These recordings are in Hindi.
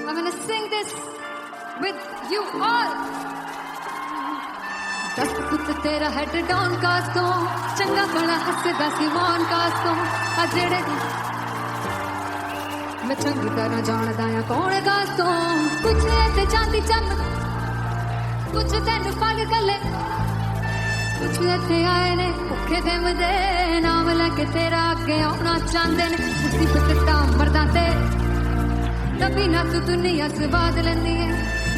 I'm gonna sing this with you all. दस पुत तेरा हेड डाउन कास तो चंगा बड़ा हसदा सी मौन कास तो आ जेड़े मैं चंगी तरह जानदा आ कौन कास तो कुछ ऐसे चांदी चमक कुछ तेन फल गले कुछ इत्थे आए ने भुखे दे मदे नाम लैके तेरा अगे आउणा चाहंदे ने मुसीबत दा मरदा ते तभी ना तू दुनिया स्वाद लैंदी है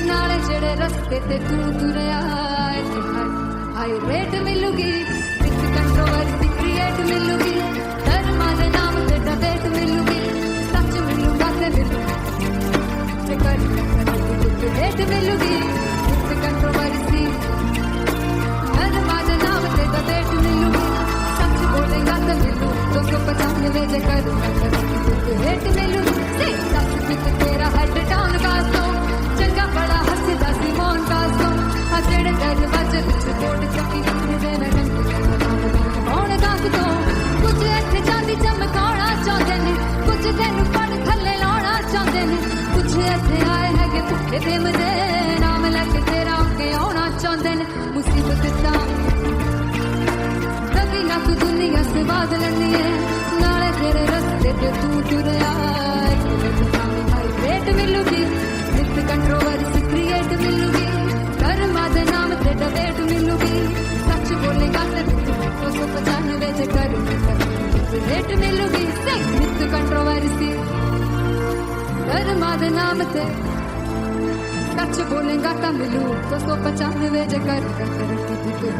नाले जेड़े रस्ते ते तू तुरया हाई रेट मिलूगी विद कंट्रोवर्सी क्रिएट मिलूगी धर्म दे नाम ते डिबेट मिलूगी सच मिलूगा ते मिलूगी कर रेट मिलूगी विद कंट्रोवर्सी धर्म दे नाम ते डिबेट मिलूगी सच बोलेगा ते मिलू 295 जे कर रेट मिलूगी सच विद तेरा हेड डाउन का सो चंगा बड़ा हसदा सी मौन का सो आ जेड़े दरवाजे विच कोट चक्की दे न कौन गास तो कुछ इत्थे चांदी चमकाना चाहते ने कुछ तेनू फड़ थल्ले लाना चाहते ने कुछ इत्थे आए है कि भुखे दे मदे नाम लैके तेरा अगे आउणा चाहते ने मुसीबत दा कभी ना तू दुनिया से बाद लैंदी है नाले तेरे रस्ते ते तू तुरया रेट मिलूगी विद कंट्रोवर्सी क्रिएट मिलूगी धर्म दे नाम ते डिबेट मिलूगी सच बोलेगा ते 295 जे कर रेट मिलूगी विद कंट्रोवर्सी धर्म दे नाम ते सच बोलेगा ता मिलू 295 जे कर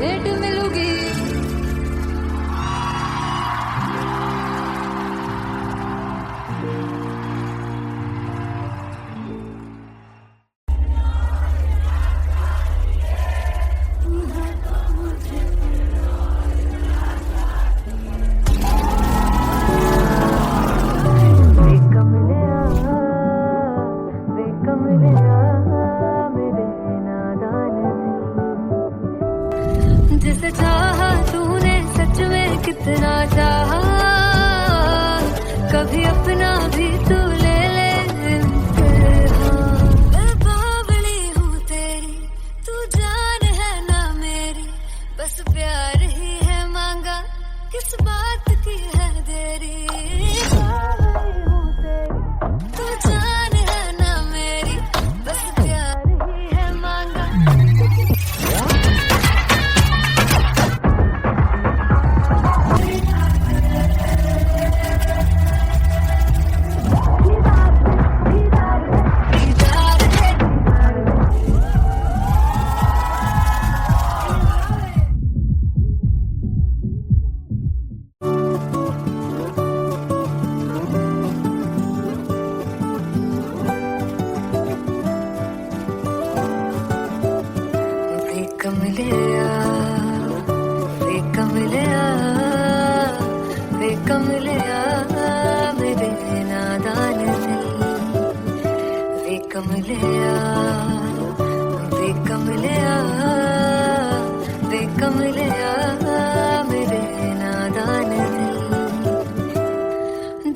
रेट मिलूगी जिसे चाहा तूने सच में कितना चाहा कभी अपना भी तू ले ले मैं बावली हूँ तेरी तू जान है ना मेरी बस प्यार ही है मांगा किस बात की है देरी बावली हूँ तेरी तू जान है ना मेरी बस प्यार ही है मांगा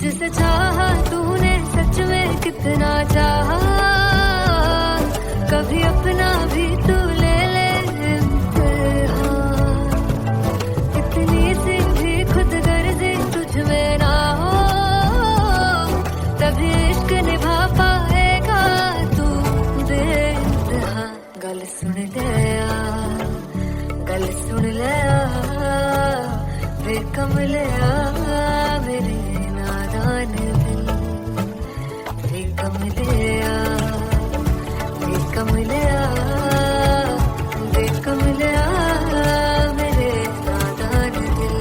जिसे चाहा तूने सच में कितना चाहा कभी अपना भी तू ले ले इतनी सी भी खुद गर्जी तुझ में ना हो तभी इश्क निभा पाएगा तू बेइंतहा गल सुन ले वे कमलिया मेरे नादान दिल वे कमलिया वे कमलिया वे कमलिया मेरे नादान दिल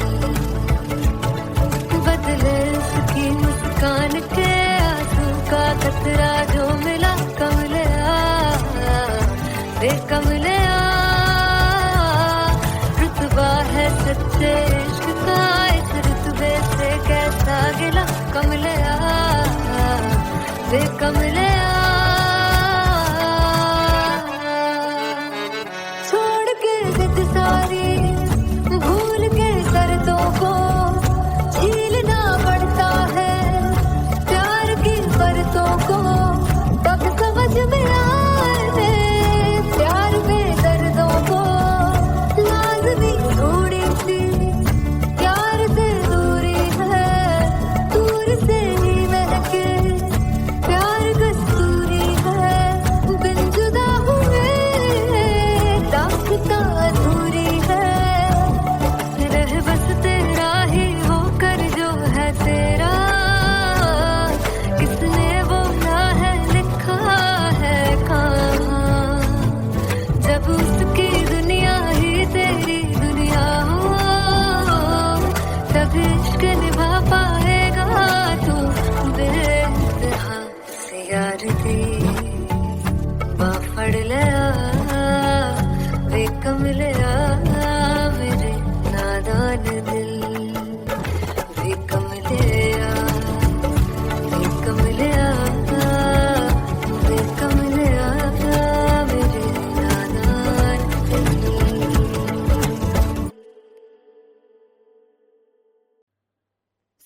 बदले उसकी मुस्कान के आंसू का कतरा जो मिला कमलिया वे कमलिया रुतबा है सच्चे इश्क का इस रुतबे से कैसा गिला कमलिया वे कमलिया छोड़ के जिद सारी भूल के शर्तों को झीलना पड़ता है प्यार की परतों को तब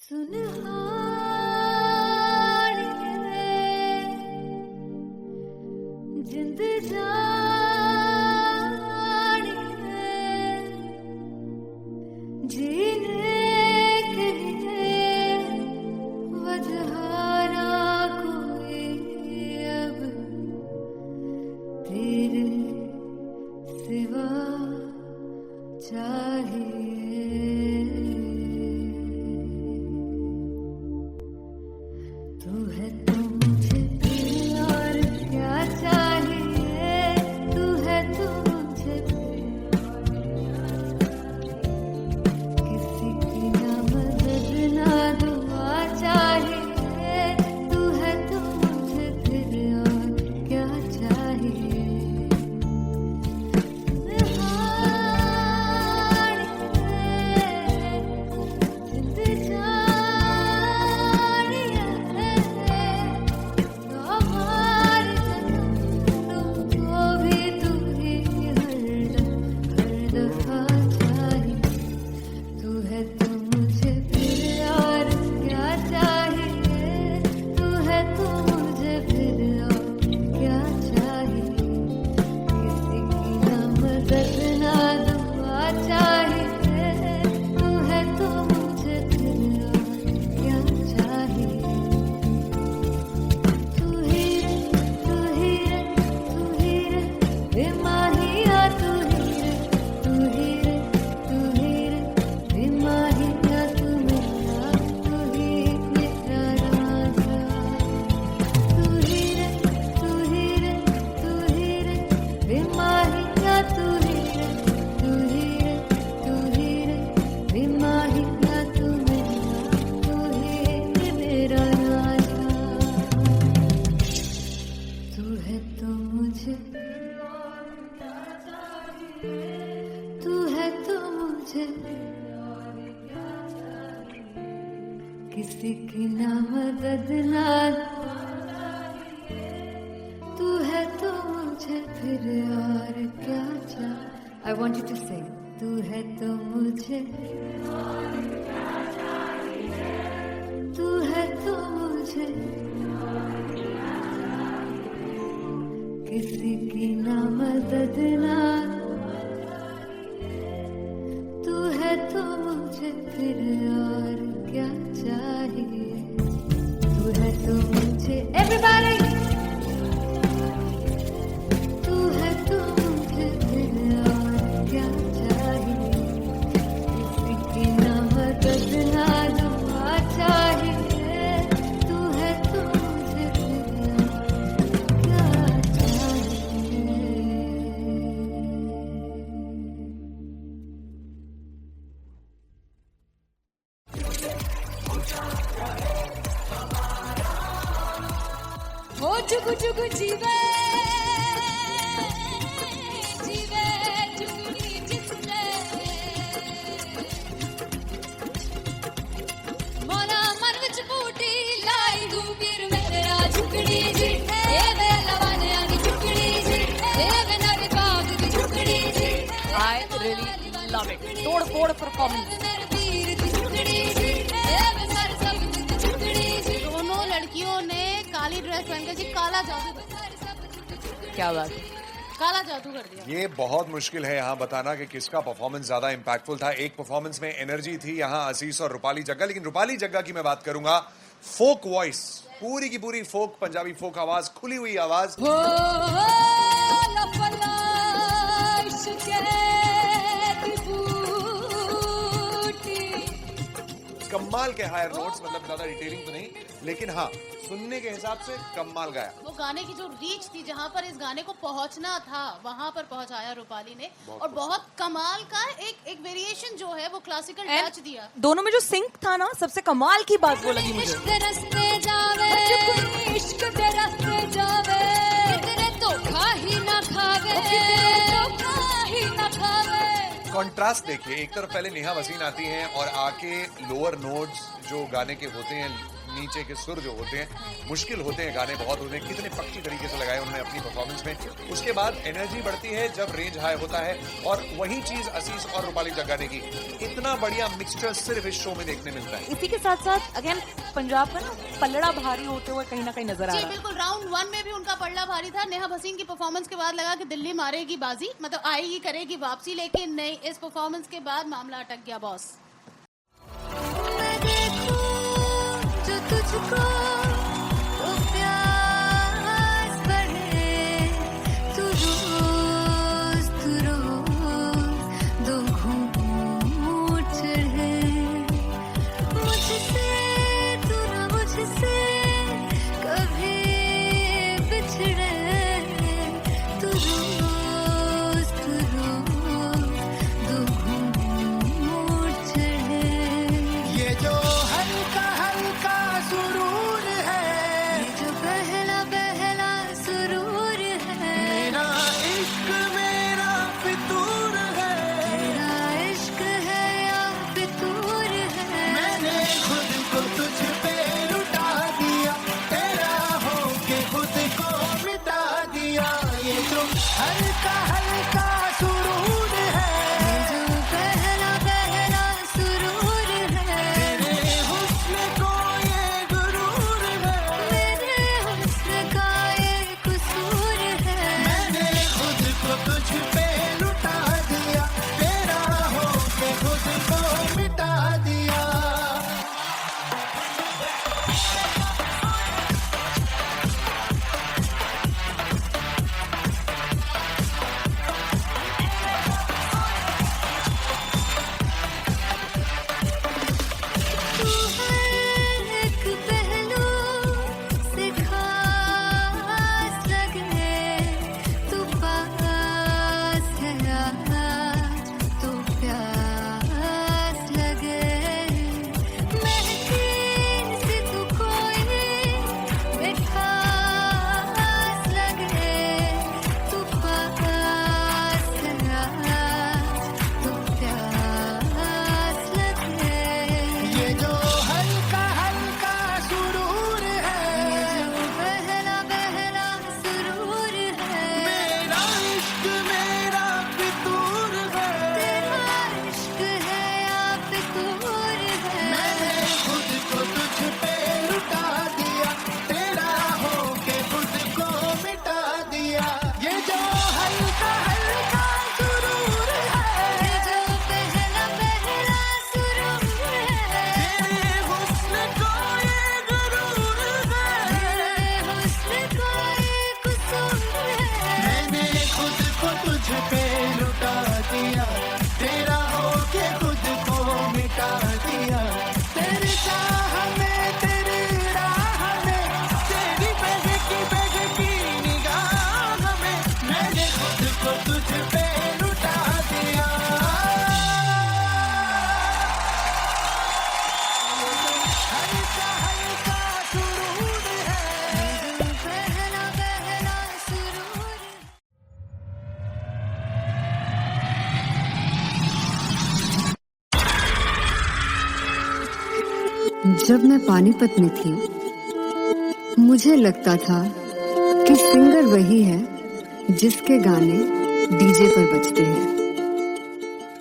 सुनहानिए जिंद जानिए जीने के लिए वजह ना कोई अब तेरे सिवा चाहिए। तू है तो मुझे फिर और क्या चाहिए, तू है तो मुझे किसी की ना मदद ना दुआ चाहिए, तू है तो मुझे फिर और क्या चाहिए। तू है तो मुझे किसी की ना मदद ना, तू है तो मुझे फिर और क्या चाहिए। I want you to sing. तू है तो मुझे, तू है तो मुझे किसी की ना मदद ना, तू है तो मुझे फिर और क्या चाहिए। तू है तो मुझे everybody, तू है तो मुझे फिर और क्या चाहिए। किसी की ना मदद ना दुआ चाहिए, तू है तो मुझे फिर और क्या चाहिए। हो जुगु जुगु जीवे जीवे जुगनी जिसने मोरा मन विच बूटी लाई गुबीर मेरे आ झुकड़ी जी, ए वे लवाने आगी झुकड़ी जी, ए वे नवी बाग की झुकड़ी जी। I really love it. तोड़ फोड़ परफॉर्मेंस। मेरे वीर की झुकड़ी जी, ए वे सर सब की झुकड़ी जी। दोनों लड़कियों ने काली ड्रेस पहनकर जी काला जादू कर दिया। क्या बात है। काला जादू कर दिया। ये बहुत मुश्किल है यहाँ बताना कि किसका परफॉर्मेंस ज्यादा इंपैक्टफुल था। एक परफॉर्मेंस में एनर्जी थी यहाँ असीस और रूपाली जग्गा, लेकिन रूपाली जग्गा की मैं बात करूंगा फोक वॉइस, पूरी की पूरी फोक, पंजाबी फोक आवाज, खुली हुई आवाज। हो लपला इश्क़े की बूटी। कमाल के हायर नोट्स, मतलब ज्यादा डिटेलिंग तो नहीं, लेकिन हाँ सुनने के हिसाब से कमाल गाया। वो गाने की जो रीच थी, जहाँ पर इस गाने को पहुंचना था वहां पर पहुंचाया रूपाली ने, और बहुत कमाल का एक वेरिएशन जो है वो क्लासिकल टच दिया। दोनों में जो सिंक था ना, सबसे कमाल की बात वो लगी मुझे। इश्क़ रस्ते जावे, इश्क़ के रस्ते जावे, कितने धोखा ही ना खावे, धोखा ही ना खावे। कॉन्ट्रास्ट देखिए, एक तरफ पहले नेहा वसीम आती हैं और आके लोअर नोट्स जो गाने के होते हैं नीचे के सुर जो होते हैं मुश्किल होते हैं, गाने बहुत होते हैं, कितने पक्की तरीके से लगाए उन्होंने अपनी परफॉर्मेंस में। उसके बाद एनर्जी बढ़ती है जब रेंज हाई होता है, और वही चीज असीस और रूपाली जग्गा ने की। इतना बढ़िया मिक्सचर सिर्फ इस शो में देखने मिलता है। इसी के साथ साथ अगेन पंजाब का ना पलड़ा भारी होते हुए कहीं ना कहीं नजर आ जी रहा है। बिल्कुल, राउंड 1 में भी उनका पलड़ा भारी था। नेहा भसीन की परफॉर्मेंस के बाद लगा कि दिल्ली मारेगी बाजी, मतलब आएगी, करेगी वापसी, लेकिन नहीं, इस परफॉर्मेंस के बाद मामला अटक गया बॉस। मैं देखूं जो तुझको तो प्यास बढ़े, तू रोज दो घूंट चढ़े, मुझसे तू ना मुझसे कभी बिछड़े, तू रोज दो घूंट चढ़े। ये जो हल्का हल्का सुरूर है, ये जो बहला बहला सुरूर है, मेरा इश्क मेरा फितूर है, तेरा इश्क है या फितूर है। मैंने खुद को तुझ पे लुटा दिया, तेरा होके खुद को मिटा दिया। ये जो हल्का हल्का सुरूर है, ये जो बहला बहला सुरूर है, तेरे हुस्न को ये गुरूर है, मेरे हुस्न का ये कसूर है। मैंने खुद को तुझ पे लुटा दिया, तेरा होके खुद को मिटा दिया। तू हर एक पहलू से खास लगे, तू पास है आज तो प्यास लगे, महकी सी तू कोई मिठास लगे, तू पास है आज तो प्यास लगे। ये जो हल्का हल्का सुरूर है, ये जो बहला बहला सुरूर है, मेरा इश्क मेरा फितूर है, तेरा इश्क है या फितूर है। मैंने खुद को तुझ पे लुटा दिया, तेरा होके खुद को मिटा दिया। ये जो हल्का हल्का सुरूर है, ये जो बहला बहला सुरूर है, तेरे हुस्न को ये गुरूर है, तेरे हुस्न का ये कसूर है। मैंने खुद को तुझ पे लुटा दिया, तेरा होके खुद को मिटा दिया। तेरी चाह में तेरी राह में, तेरी बहकी निगाह में, मैंने खुद को तुझ पे लुटा दिया। हल्का हल्का सुरूर है, ये जो बहला बहला सुरूर है। जब मैं पानीपत में थी, मुझे लगता था कि सिंगर वही है जिसके गाने डीजे पर बजते हैं,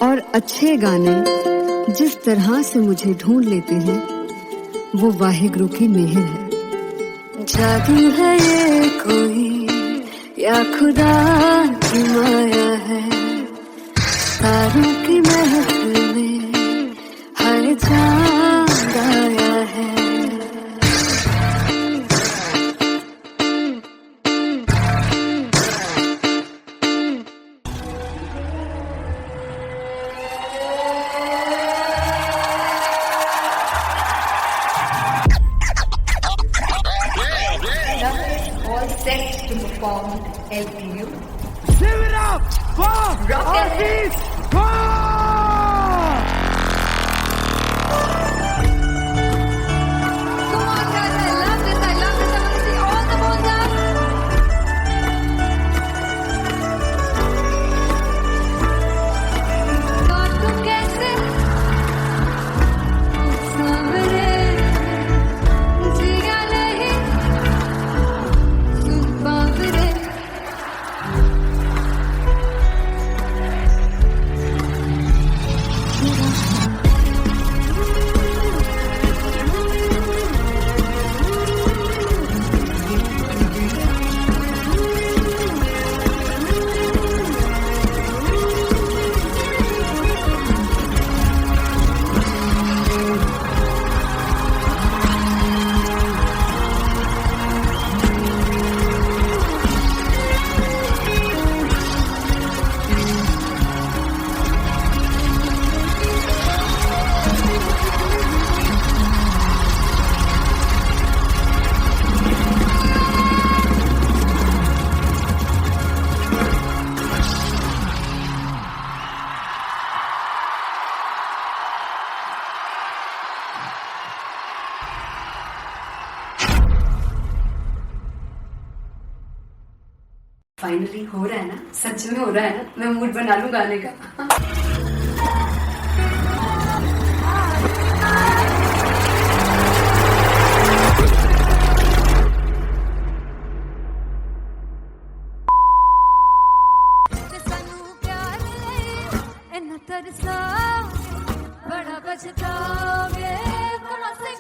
और अच्छे गाने जिस तरह से मुझे ढूंढ लेते हैं वो वाहिगुरु की मेहर है। जादू है ये कोई या खुदा की माया है, तारों की महफिल में हर चांद आया है। All set to perform LPU. Give it up for Rocket. Come on, guys, I love this. I love this. I want to see all the balls up. बातों कैसे सांवरे फाइनली हो रहा है ना, सच में हो रहा है ना, मैं मूड बना लूं गाने का। बड़ा बचताओगे बड़ा से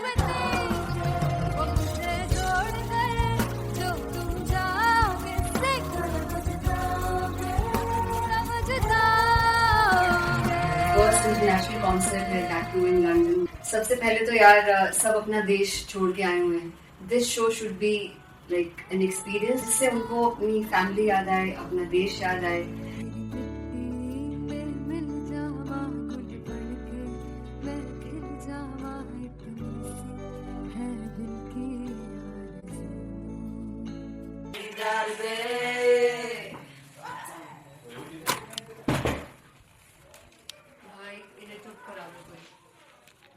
जोड़ कर जो तुम जाओगे फर्स्ट इंटरनेशनल कॉन्सर्ट है टैटू इन लंदन। सबसे पहले तो यार सब अपना देश छोड़ के आए हुए हैं। This show should be like an experience जिससे उनको अपनी फैमिली याद आए, अपना देश याद आए।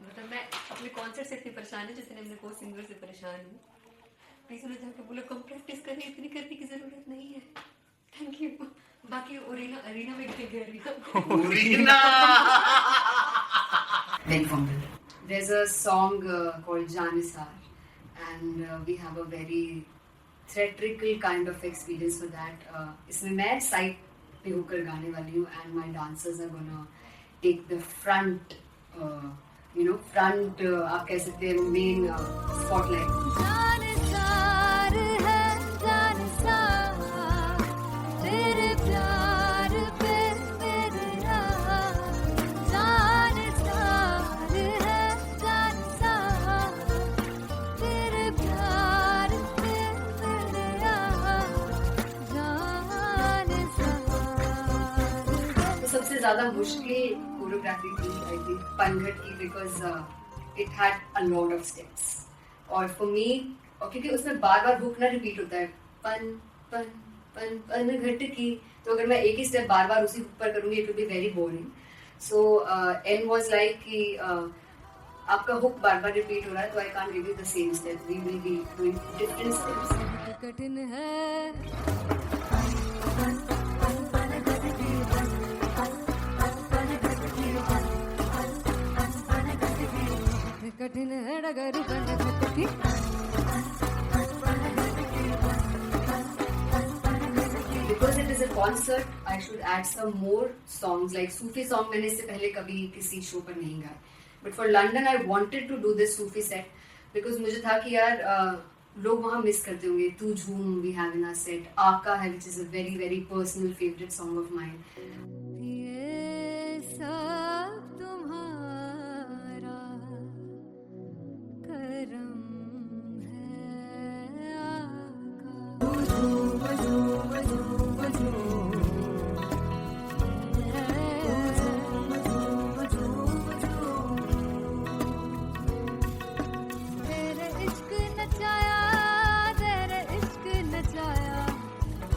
मतलब मैं अपने कॉन्सर्ट से इतनी परेशान हूँ जितने अपने को सिंगर से परेशान हूँ। प्लीज उन्हें जाके बोलो कम प्रैक्टिस करनी, इतनी करने की जरूरत नहीं है। Thank you. बाकी अरीना में गए There's a song called Janisar and we have a very theatrical kind of experience for that. इसमें मैं साइड पे होकर गाने वाली हूँ and my dancers are gonna take the front, front आप कह सकते हैं main spotlight. जानसार है जानसार तेरे प्यार पे मेरा जानसार है जानसार तेरे प्यार पे मेरा जानसार। तो सबसे ज़्यादा मुश्किल कोरियोग्राफी थी आई थिंक पनघट की, because it had a lot of steps और फॉर मी, और क्योंकि उसमें बार बार हुक ना रिपीट होता है, पन पन पन पन घट की, तो अगर मैं एक ही स्टेप बार बार उसी हुक पर करूंगी it will be very boring. So an was like कि आपका हुक बार बार रिपीट हो रहा है तो I can't give you the same step, we will be doing different steps. कठिन है कठिन है डगर की Because it is a concert, I should add some more songs like Sufi song. मैंने इससे पहले कभी किसी शो पर नहीं गाया, but for London I wanted to do this Sufi set because मुझे था कि यार लोग वहाँ मिस करते होंगे। तू झूम we have in our set, आका है which is a very very personal favorite song of mine. ये सब तुम्हारा करम है तेरे इश्क नचाया तेरे इश्क नचाया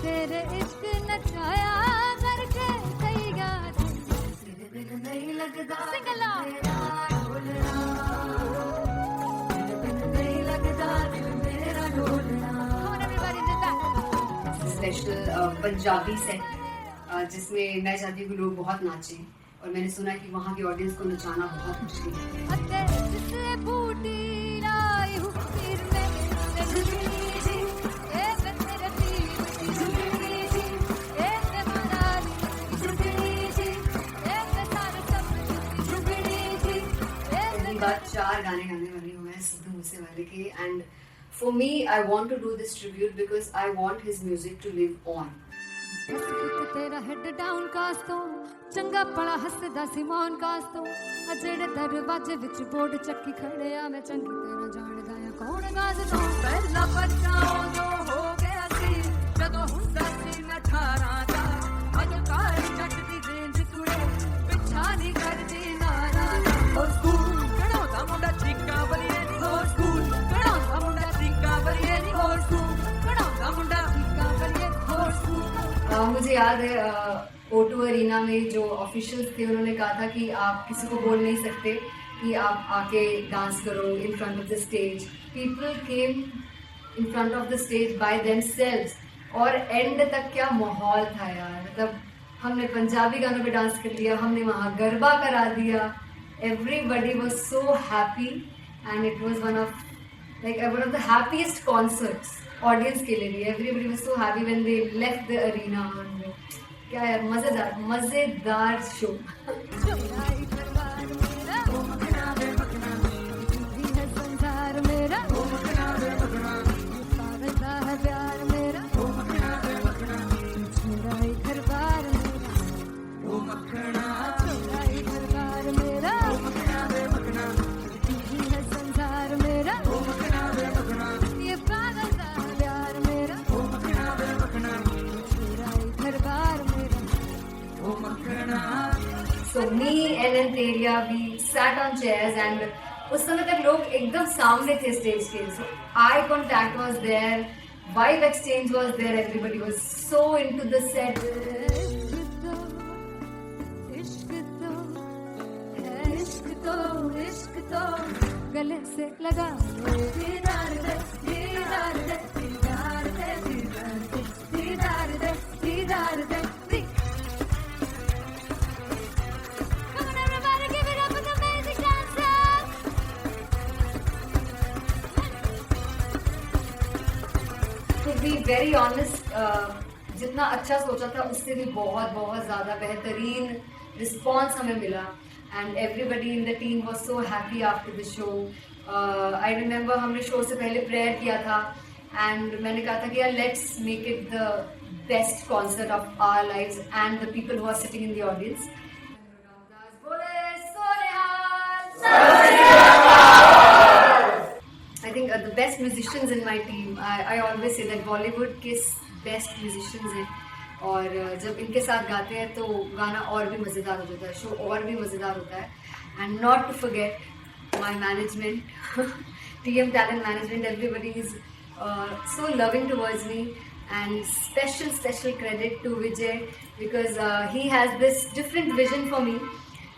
तेरे इश्क नचाया करके कई गाते तेरे बिन नहीं लगता सिंगला स्पेशल पंजाबी सेट जिसमें मैं चाहती हूँ कि लोग बहुत नाचें और मैंने सुना कि वहाँ की ऑडियंस को नचाना बहुत मुश्किल है। बात 4 गाने गाने वाली हूँ मैं सिद्धू मूसेवाले के and for me I want to do this tribute because I want his music to live on. तेरा हेड डाउन कास तो चंगा पड़ा हसदा सिमोन कास तो अजेड़े दरवाजे विच बोर्ड चक्की खड़े आ मैं चंगी तरह जानदा आ कौन गाज तो पहला बचाओ जो हो गया सी जदों हुंदा सी मैं 18 दा अज कारी जट दी रेंज कुड़े पिछा नहीं करदी नारा ओ स्कूल कड़ो दा मुंडा चिक्का बलिए नी ओ स्कूल कड़ो दा मुंडा चिक्का बलिए नी ओ स्कूल कड़ो दा मुंडा चिक्का बलिए ओ स्कूल। मुझे याद है O2 अरीना में जो ऑफिशियल्स थे उन्होंने कहा था कि आप किसी को बोल नहीं सकते कि आप आके डांस करो in front of the stage. People came in front of the stage by themselves और एंड तक क्या माहौल था यार, मतलब हमने पंजाबी गानों पे डांस कर लिया, हमने वहाँ गरबा करा दिया. Everybody was so happy and it was one of the happiest concerts audience के लिए भी. Everybody was so happy when they left the arena. और क्या यार, मजेदार show. So me and Anteria, we sat on chairs and उस समय तक लोग एकदम सामने थे स्टेज के. So eye contact was there, vibe exchange was there, everybody was so into the set. इश्क तो गले से लगा दीदार दे दीदार दे दीदार दे दीदार दे दीदार दे. To be very honest, जितना अच्छा सोचा था उससे भी बहुत ज़्यादा बेहतरीन रिस्पॉन्स हमें मिला. And everybody in the team was so happy after the show. I remember हमने शो से पहले प्रेयर किया था and मैंने कहा था कि यार let's make it the best concert of our lives and the people who are sitting in the audience. I think the best musicians in my team. I always say that Bollywood के best musicians हैं. और जब इनके साथ गाते हैं तो गाना और भी मज़ेदार हो जाता है, शो और भी मज़ेदार होता है. And not to forget my management, TM Talent Management, everybody is so loving towards me. And special credit to Vijay because he has this different vision for me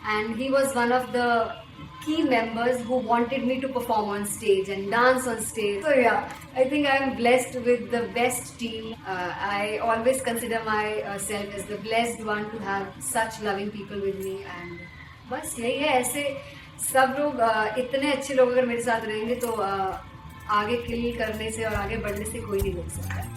and he was one of the key members who wanted me to perform on stage and dance on stage. So yeah, I think I am blessed with the best team. I always consider myself as the blessed one to have such loving people with me. And बस यही है, ऐसे सब लोग इतने अच्छे लोग अगर मेरे साथ रहेंगे तो आगे किल करने से और आगे बढ़ने से कोई नहीं रोक सकता.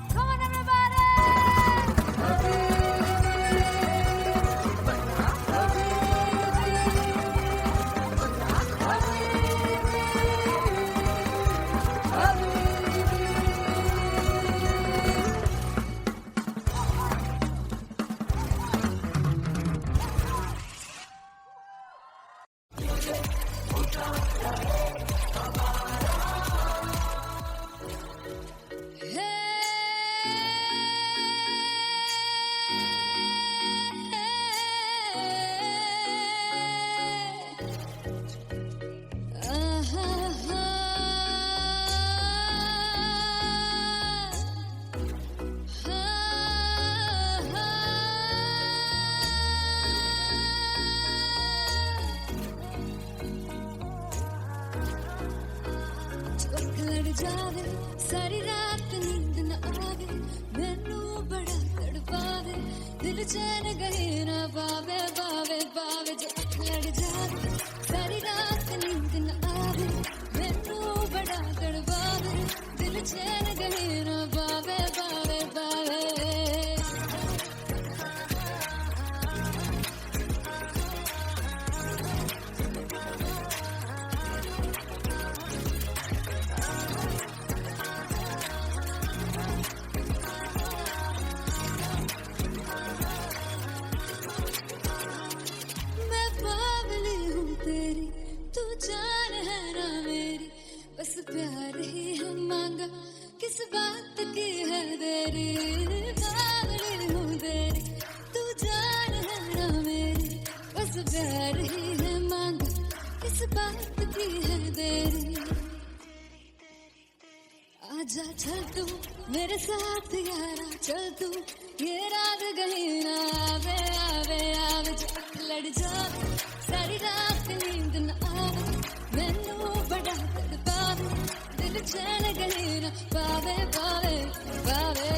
जावे सारी रात नींद न आवे, मैनू बड़ा तड़पावे, दिल चैन गहे ना पावे पावे पावे. जो अख लड़ जावे सारी रात नींद न आवे, मैनू बड़ा तड़पावे, दिल चैन गहे ना पावे पावे पावे. जान है ना मेरी, बस प्यार ही हम मांगा, किस बात की है देरी. बावली हूँ तेरी, तू जान है ना मेरी, बस प्यार ही है मांगा, किस बात की है देरी. आजा चल तू मेरे साथ यारा, चल तू ये रात गली ना आवे आवे आवे. जो अख लड़ जावे सारी रात नींद न आवे, मैनू बड़ा तड़पावे, दिल चैन गली ना पावे पावे पावे.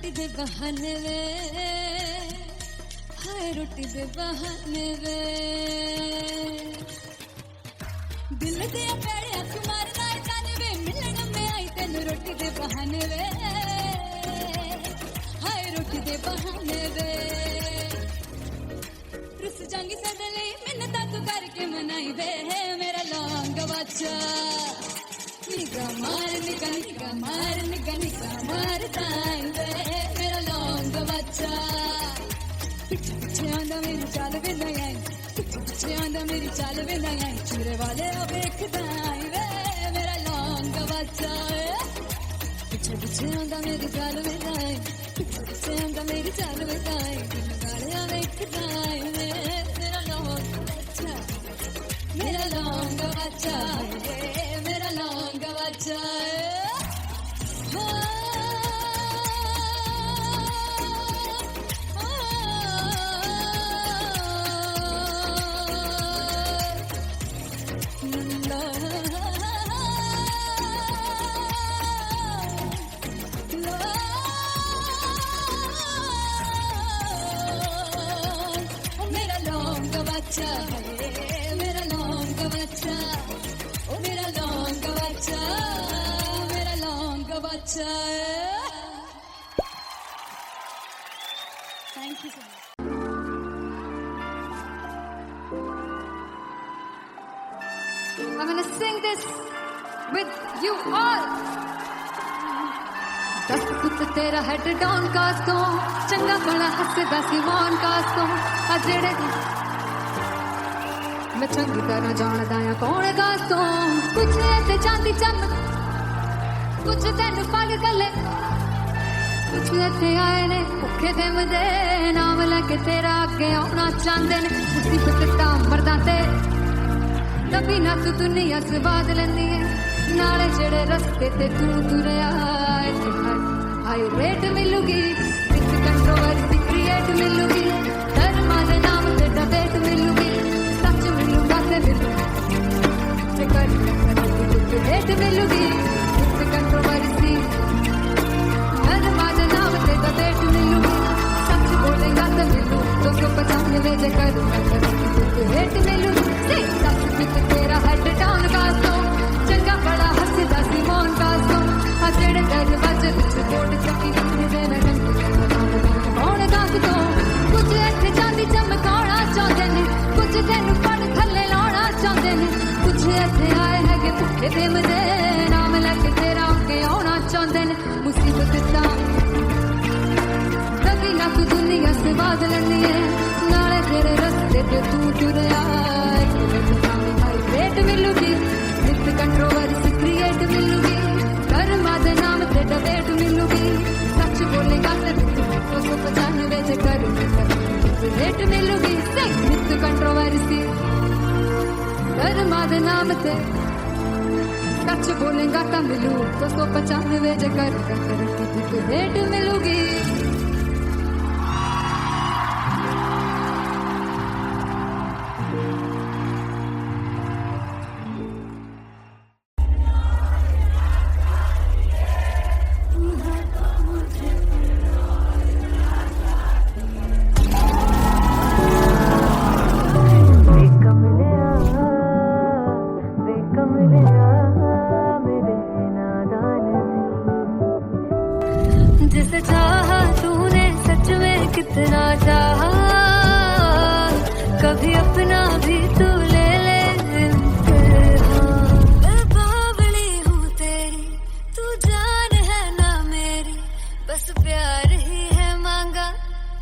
रोटी दे बहाने वे हाय रोटी दे बहाने वे दिल दे पैड़े अख मारदा जाने वे मिलन में आई तेन रोटी दे बहाने वे हाय रोटी दे बहाने वे रुस जांगी सदले मिन्नत तू करके मनाई वे मेरा लौंग बच्चा निगा मार ताई वे मेरा लौंग बच्चा पीछे आंदा मेरी चाल वे नहीं आई पीछे आंदा मेरी चाल वे नहीं आई चूरे वाले अब देखदा आई वे मेरा लौंग बच्चा पीछे आंदा मेरी चाल वे नहीं आई पीछे आंदा मेरी चाल वे नहीं आई दिल वाले अब देखदा आई वे मेरा लौंग बच्चा मेरा लौंग बच्चा मेरा लौंग बच्चा मेरा लौंग बच्चा मेरा लौंग बच्चा ओ मेरा लौंग बच्चा मेरा लौंग बच्चा thank you so much I'm gonna sing this with you all. दस पुत तेरा हेड डाउन कास्तो चंगा बड़ा हसदा सिमोन कास्तो आ जेड़े मैं चंगी तरह जानदा आ कौन कास्तो कुछ ते चांदी चमक कुछ तेन पग गले कुछ इत्थे आए ने भुखे दे मदे नाम लेके तेरा अगे आना चाहंदे ने मुसीबत ता मरदा ते तभी ना तू दुनिया स्वाद लेंदी है नाले जेड़े रस्ते ते तू तुरया हाई रेट मिलूगी विद कंट्रोवर्सी क्रिएट मिलूगी धर्मा दे नाम ते डिबेट मिलूगी सच मिलूगा ते मिलूगी कर रेट मिलूगी विद कंट्रोवर्सी धर्मा दे नाम ते डिबेट मिलूगी सच बोलेगा ते मिलू 295 जे कर रेट मिलूगी सच विद तेरा हेड डाउन कास्तो चंगा बड़ा हसदा सिमोन कास्तो आ जेड़े दरवाजे विच कोट चक्की रखने दे मैं कौन कास्तो कुछ इत्थे चांदी चमकाना चाहंदे ने कुछ तेनू पड़ थल्ले लाना चाहंदे ने कुछ इत्थे आए हैगे भुखे दे मदे नाम लेके तेरा अगे आना चाहंदे ने मुसीबत ता कभी ना तू दुनिया स्वाद लेंदी है नाले तेरे रस्ते ते तू तुरया रेट मिलूगी विद कंट्रोवर्सी क्रिएट मिलूगी कर्मा दे नाम ते डिबेट मिलूगी सच बोलेगा ते 295 जे कर रेट मिलूगी विद कंट्रोवर्सी कर्मा दे नाम ते सच बोलेगा ता मिलू 295 जे कर रेट मिलूगी जिसे चाहा तूने सच में कितना चाहा कभी अपना भी तू ले ले मैं बावली हूँ तेरी तू जान है ना मेरी बस प्यार ही है मांगा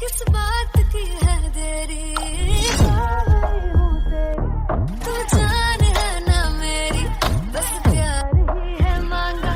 किस बात की है देरी बावली हूँ तेरी तू जान है ना मेरी बस प्यार ही है मांगा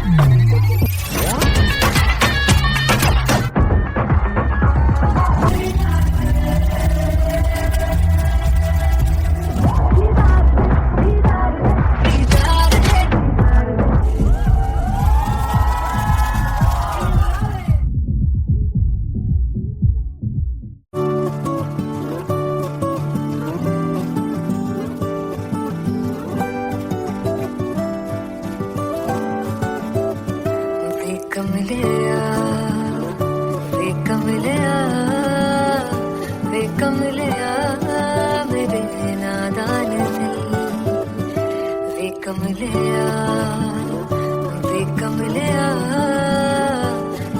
कमलिया वे कमलिया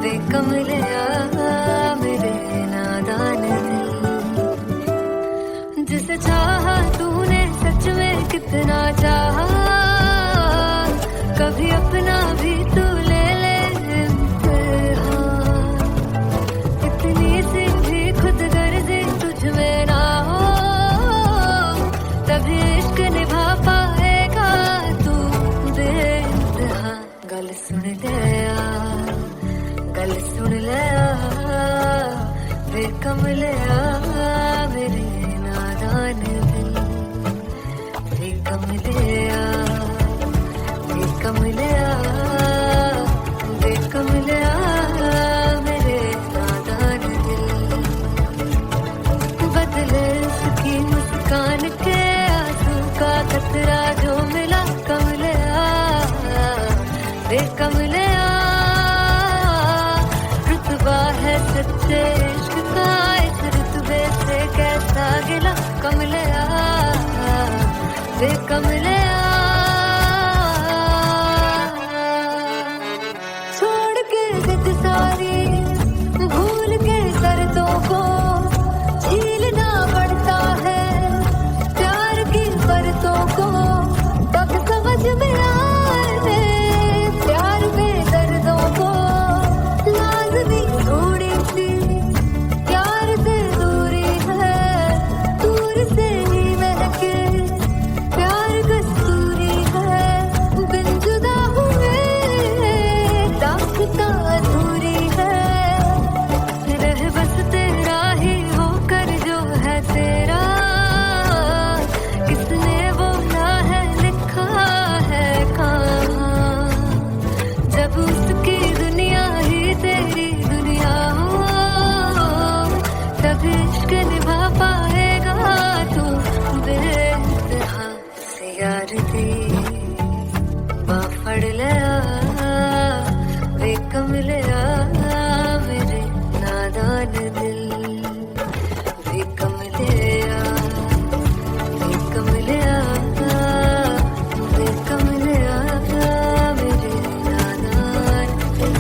वे कमलिया मेरे नादान दिल जिसे चाहा तूने सच में कितना चाहा कभी अपना भी तू ले ले इम्तिहान इतनी सी भी खुद गर्जी तुझ में ना हो तभी इश्क निभा पाएगा तू बेइंतहा गल सुन लिया वे कमलिया मेरे नादान दिल वे कमलिया वे कमलिया वे कमलिया मेरे नादान दिल बदले उसकी मुस्कान के आंसू का कतरा जो मिला कमलिया वे कमलिया रुतबा है सच्चे इश्क का इस रुतबे से कैसा गिला कमलिया वे कमलिया छोड़ के जिद सारी भूल के दर्दों को झीलना पड़ता है प्यार की परतों को तब समझ में आए प्यार में दर्दों को लाज़मी थोड़ी सी प्यार से दूरी है दूर से ही महके प्यार कस्तूरी है बिन जुदा हुए दास्तां अधूरी है रह बस तेरा ही होकर जो है तेरा किसने बोला है लिखा है कहाँ जब उसकी दुनिया ही तेरी दुनिया हो तब इश्क निभा पाएगा तू बेइंतहा से यार दी बाफड़ लिया वे कमलिया मेरे नादान दिल वे कमलिया वे कमलिया वे कमलिया मेरे नादान दिल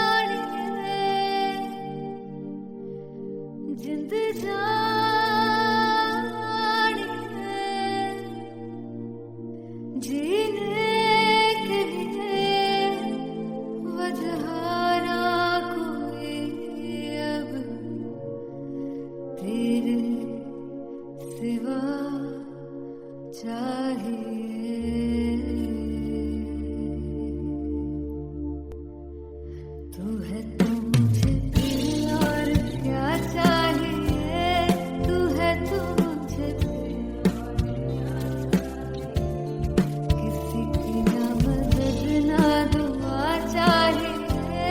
सुनहारिए जिंद जानिए जीने के लिए वजह ना कोई अब तेरे सिवा चाहिए तू है तो मुझे और क्या चाहिए तू है तो मुझे किसी की ना मदद ना दुआ चाहिए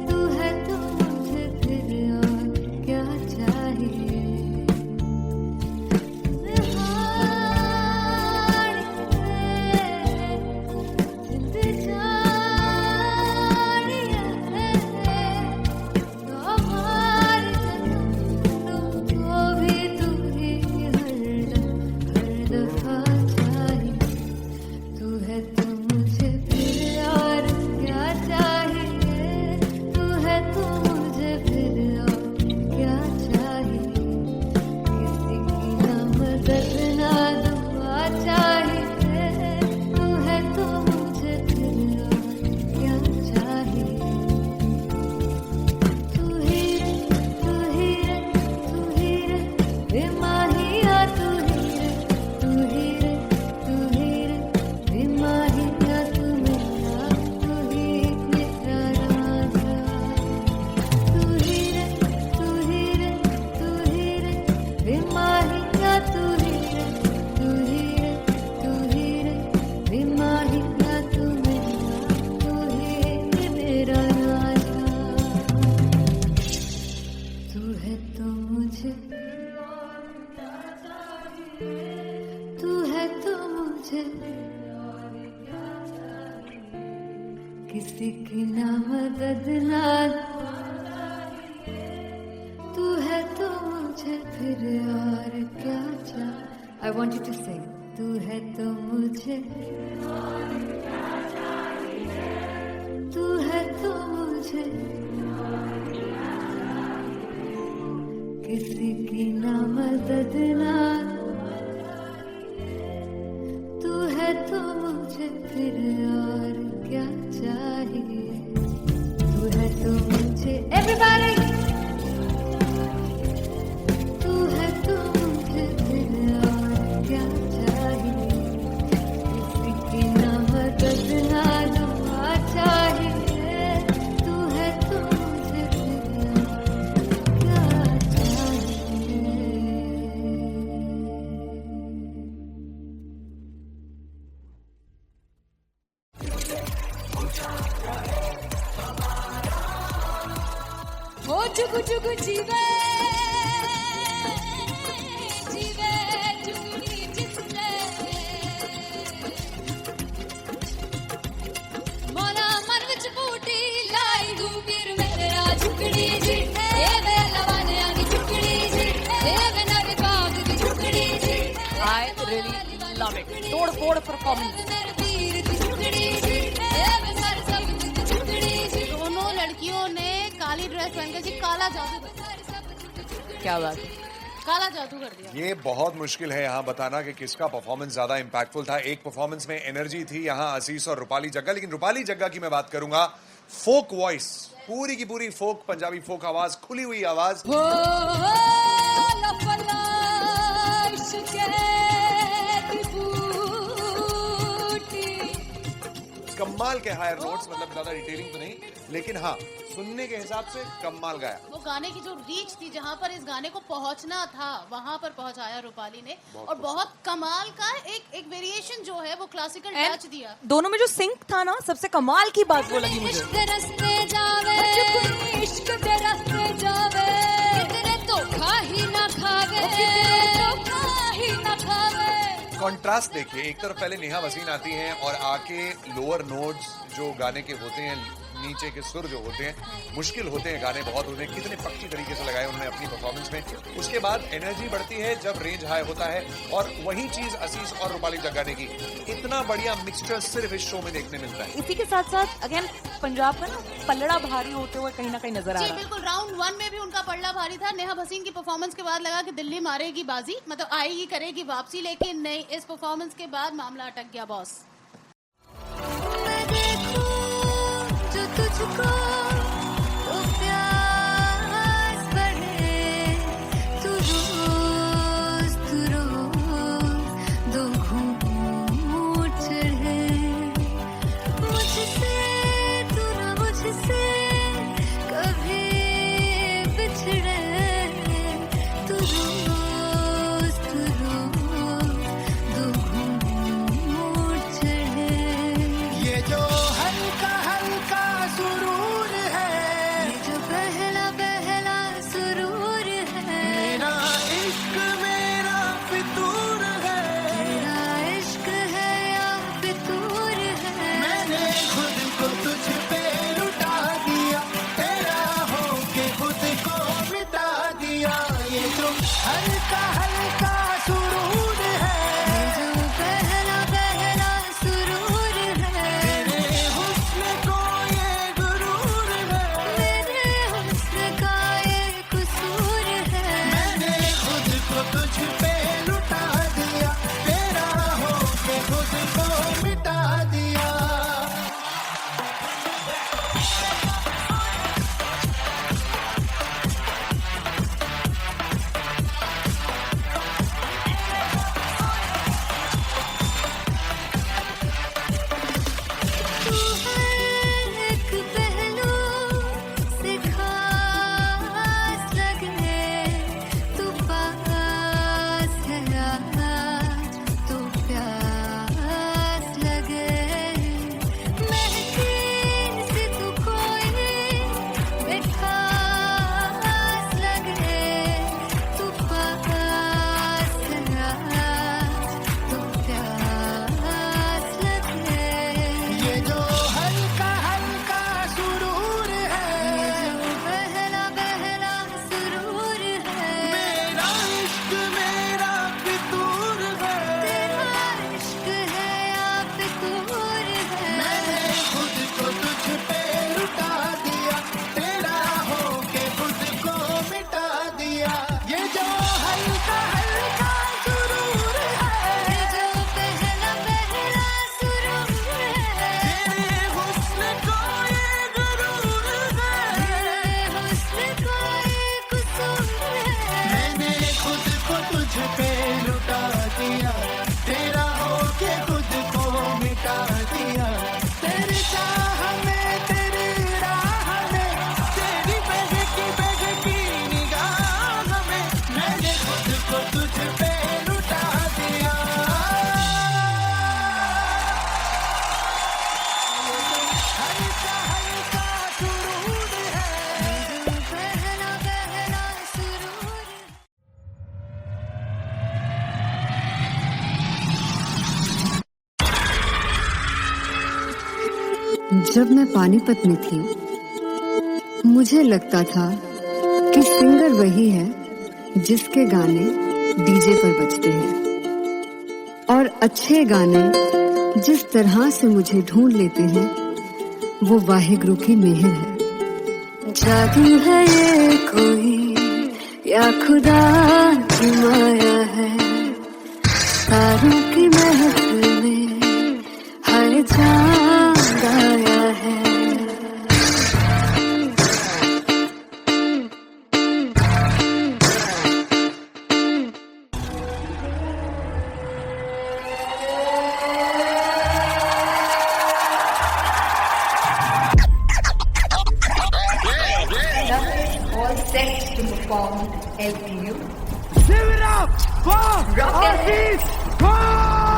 तू है तो मुझे फिर और क्या चाहिए किसी की ना मदद ना मुझे फिर और क्या चाह I want you to say तू है तो मुझे तू है तो मुझे किसी की ना मदद ना तू है तो मुझे फिर और क्या चाहिए तू है तो मुझे everybody तू है तो मुझे फिर और क्या चाहिए किसी की ना मदद ना दुआ चाहिए तू है तो मुझे फिर और क्या चाहिए हो चुकु चुकु जीवे जीवे चुकुनी जिसने मोरा मन विच बूटी लाई गुबीर मेरा झुकड़ी जी ए वे लवाने आनी झुकड़ी जी ए वे नर बाग की झुकड़ी जी I really love it. तोड़ फोड़ परफॉर्मेंस. नर वीर की झुकड़ी जी ए वे सर सब की झुकड़ी जी दोनों लड़कियों ने काली ड्रेस पहनकर जी काला जादू कर दिया। क्या बात है. काला जादू कर दिया। ये बहुत मुश्किल है यहाँ बताना कि किसका परफॉर्मेंस ज्यादा इंपैक्टफुल था। एक परफॉर्मेंस में एनर्जी थी यहाँ असीस और रूपाली जग्गा, लेकिन रूपाली जग्गा की मैं बात करूंगा फोक वॉइस, पूरी की पूरी फोक, पंजाबी फोक आवाज, खुली हुई आवाज। हो लफला इश्क़ की बूटी कमाल के हायर नोट्स, मतलब ज्यादा डिटेलिंग तो नहीं, लेकिन हाँ सुनने के हिसाब से कमाल गाया। वो गाने की जो रीच थी, जहाँ पर इस गाने को पहुंचना था वहां पर पहुंचाया रूपाली ने, और बहुत कमाल का एक वेरिएशन जो है वो क्लासिकल टच दिया। दोनों में जो सिंक था ना, सबसे कमाल की बात वो लगी मुझे. इश्क दे रस्ते जावे इश्क दे रस्ते जावे कितने धोखा ही ना खावे कितने धोखा ही ना खावे। कॉन्ट्रास्ट देखिए, एक तरफ पहले नेहा वसीम आती हैं और आके लोअर नोट्स जो गाने के होते हैं, नीचे के सुर जो होते हैं, मुश्किल होते हैं, गाने बहुत होते हैं, कितने पक्की तरीके से लगाए उन्होंने अपनी परफॉर्मेंस में। उसके बाद एनर्जी बढ़ती है जब रेंज हाई होता है, और वही चीज असीस और रूपाली जग्गा ने की। इतना बढ़िया मिक्सचर सिर्फ इस शो में देखने मिलता है। इसी के साथ साथ अगेन पंजाब का ना पलड़ा भारी होते हुए कहीं ना कहीं नजर आ जी रहा है. बिल्कुल, राउंड 1 में भी उनका पलड़ा भारी था। नेहा भसीन की परफॉर्मेंस के बाद लगा कि दिल्ली मारेगी बाजी, मतलब आएगी करेगी वापसी, लेकिन नहीं, इस परफॉर्मेंस के बाद मामला अटक गया बॉस। मैं देखूं जो तुझको तो प्यास बढ़े तू रोज दो घूंट चढ़े मुझसे तू ना मुझसे कभी बिछड़े तू रोज दो घूंट चढ़े ये जो हल्का हल्का सुरूर जब मैं पानीपत में थी, मुझे लगता था कि सिंगर वही है जिसके गाने डीजे पर बजते हैं, और अच्छे गाने जिस तरह से मुझे ढूंढ लेते हैं वो वाहिगुरु की मेहर है। जादू है ये कोई या खुदा की माया है, तारों की महफिल में हर चांद आया है। All set to perform LPU. Give it up for Rock and Artist Paul!